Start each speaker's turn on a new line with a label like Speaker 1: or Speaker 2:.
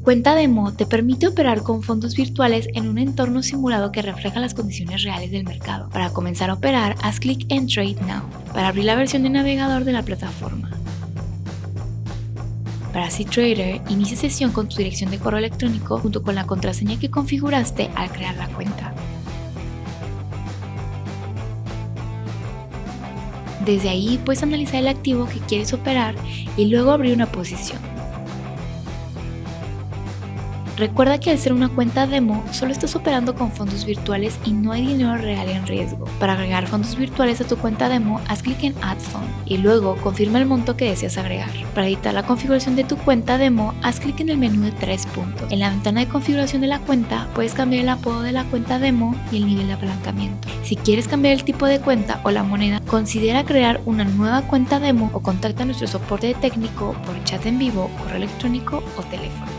Speaker 1: Cuenta demo te permite operar con fondos virtuales en un entorno simulado que refleja las condiciones reales del mercado. Para comenzar a operar, haz clic en Trade Now para abrir la versión de navegador de la plataforma. Para cTrader, inicia sesión con tu dirección de correo electrónico junto con la contraseña que configuraste al crear la cuenta. Desde ahí puedes analizar el activo que quieres operar y luego abrir una posición. Recuerda que al ser una cuenta demo, solo estás operando con fondos virtuales y no hay dinero real en riesgo. Para agregar fondos virtuales a tu cuenta demo, haz clic en Add Fund y luego confirma el monto que deseas agregar. Para editar la configuración de tu cuenta demo, haz clic en el menú de 3 puntos. En la ventana de configuración de la cuenta, puedes cambiar el apodo de la cuenta demo y el nivel de apalancamiento. Si quieres cambiar el tipo de cuenta o la moneda, considera crear una nueva cuenta demo o contacta a nuestro soporte técnico por chat en vivo, correo electrónico o teléfono.